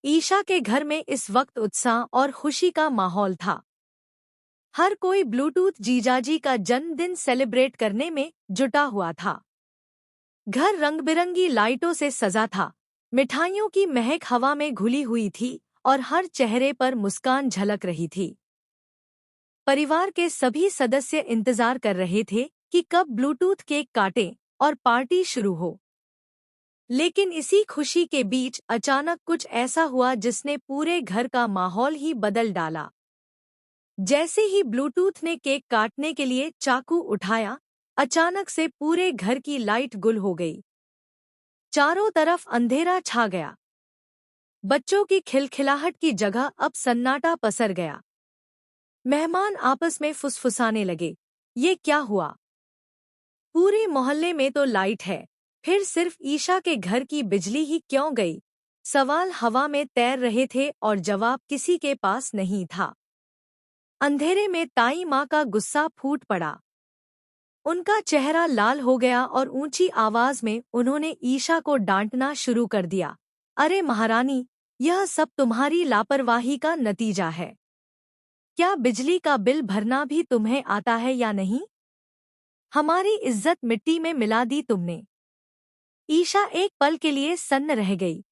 ईशा के घर में इस वक्त उत्साह और खुशी का माहौल था। हर कोई ब्लूटूथ जीजाजी का जन्मदिन सेलिब्रेट करने में जुटा हुआ था। घर रंग-बिरंगी लाइटों से सजा था, मिठाइयों की महक हवा में घुली हुई थी और हर चेहरे पर मुस्कान झलक रही थी। परिवार के सभी सदस्य इंतजार कर रहे थे कि कब ब्लूटूथ केक काटें और पार्टी शुरू हो। लेकिन इसी खुशी के बीच अचानक कुछ ऐसा हुआ जिसने पूरे घर का माहौल ही बदल डाला। जैसे ही ब्लूटूथ ने केक काटने के लिए चाकू उठाया, अचानक से पूरे घर की लाइट गुल हो गई। चारों तरफ अंधेरा छा गया। बच्चों की खिलखिलाहट की जगह अब सन्नाटा पसर गया। मेहमान आपस में फुसफुसाने लगे, ये क्या हुआ? पूरे मोहल्ले में तो लाइट है, फिर सिर्फ ईशा के घर की बिजली ही क्यों गई? सवाल हवा में तैर रहे थे और जवाब किसी के पास नहीं था। अंधेरे में ताई माँ का गुस्सा फूट पड़ा। उनका चेहरा लाल हो गया और ऊंची आवाज में उन्होंने ईशा को डांटना शुरू कर दिया। अरे महारानी, यह सब तुम्हारी लापरवाही का नतीजा है। क्या बिजली का बिल भरना भी तुम्हें आता है या नहीं? हमारी इज्जत मिट्टी में मिला दी तुमने। ईशा एक पल के लिए सन्न रह गई।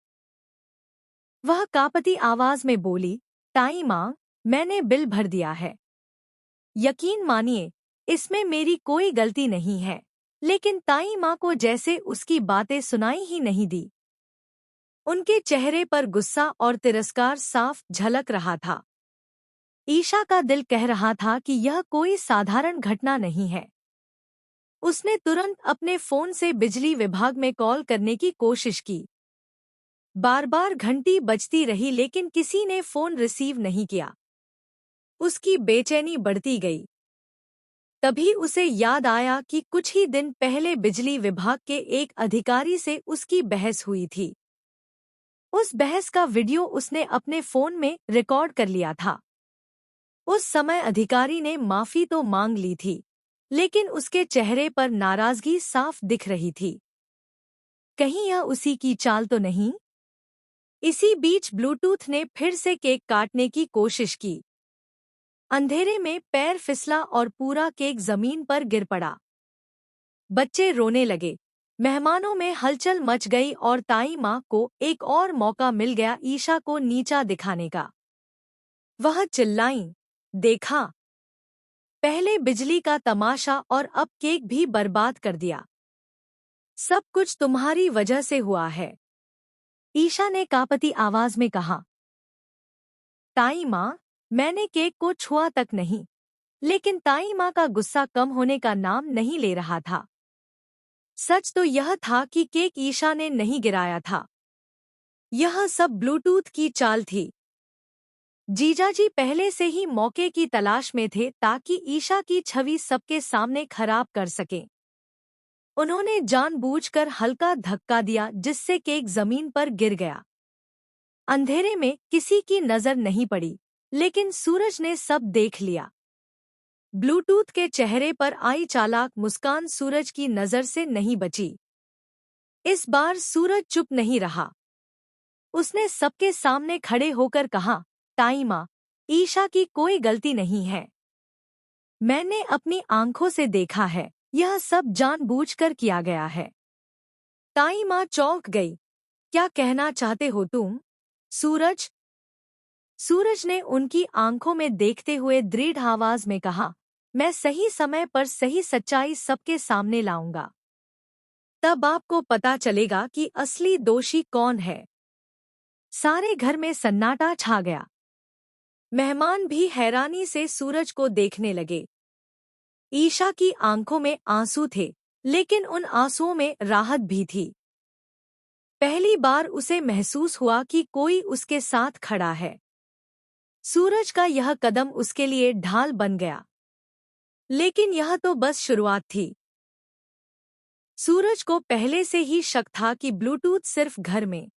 वह कांपती आवाज में बोली, ताई माँ, मैंने बिल भर दिया है। यकीन मानिए, इसमें मेरी कोई गलती नहीं है। लेकिन ताई माँ को जैसे उसकी बातें सुनाई ही नहीं दी। उनके चेहरे पर गुस्सा और तिरस्कार साफ झलक रहा था। ईशा का दिल कह रहा था कि यह कोई साधारण घटना नहीं है। उसने तुरंत अपने फोन से बिजली विभाग में कॉल करने की कोशिश की। बार बार घंटी बजती रही लेकिन किसी ने फोन रिसीव नहीं किया। उसकी बेचैनी बढ़ती गई। तभी उसे याद आया कि कुछ ही दिन पहले बिजली विभाग के एक अधिकारी से उसकी बहस हुई थी। उस बहस का वीडियो उसने अपने फोन में रिकॉर्ड कर लिया था। उस समय अधिकारी ने माफी तो मांग ली थी, लेकिन उसके चेहरे पर नाराजगी साफ दिख रही थी। कहीं यह उसी की चाल तो नहीं? इसी बीच ब्लूटूथ ने फिर से केक काटने की कोशिश की। अंधेरे में पैर फिसला और पूरा केक जमीन पर गिर पड़ा। बच्चे रोने लगे। मेहमानों में हलचल मच गई और ताई माँ को एक और मौका मिल गया ईशा को नीचा दिखाने का। वह चिल्लाईं, देखा, पहले बिजली का तमाशा और अब केक भी बर्बाद कर दिया। सब कुछ तुम्हारी वजह से हुआ है। ईशा ने कांपती आवाज में कहा। ताई माँ, मैंने केक को छुआ तक नहीं। लेकिन ताई माँ का गुस्सा कम होने का नाम नहीं ले रहा था। सच तो यह था कि केक ईशा ने नहीं गिराया था। यह सब ब्लूटूथ की चाल थी। जीजाजी पहले से ही मौके की तलाश में थे ताकि ईशा की छवि सबके सामने खराब कर सकें। उन्होंने जानबूझकर हल्का धक्का दिया जिससे केक जमीन पर गिर गया। अंधेरे में किसी की नजर नहीं पड़ी, लेकिन सूरज ने सब देख लिया। ब्लूटूथ के चेहरे पर आई चालाक मुस्कान सूरज की नजर से नहीं बची। इस बार सूरज चुप नहीं रहा। उसने सबके सामने खड़े होकर कहा, ताई माँ, ईशा की कोई गलती नहीं है। मैंने अपनी आंखों से देखा है, यह सब जानबूझकर किया गया है। ताई माँ चौंक गई। क्या कहना चाहते हो तुम, सूरज? सूरज ने उनकी आंखों में देखते हुए दृढ़ आवाज में कहा, मैं सही समय पर सही सच्चाई सबके सामने लाऊंगा। तब आपको पता चलेगा कि असली दोषी कौन है। सारे घर में सन्नाटा छा गया। मेहमान भी हैरानी से सूरज को देखने लगे। ईशा की आंखों में आंसू थे, लेकिन उन आंसुओं में राहत भी थी। पहली बार उसे महसूस हुआ कि कोई उसके साथ खड़ा है। सूरज का यह कदम उसके लिए ढाल बन गया। लेकिन यह तो बस शुरुआत थी। सूरज को पहले से ही शक था कि ब्लूटूथ सिर्फ घर में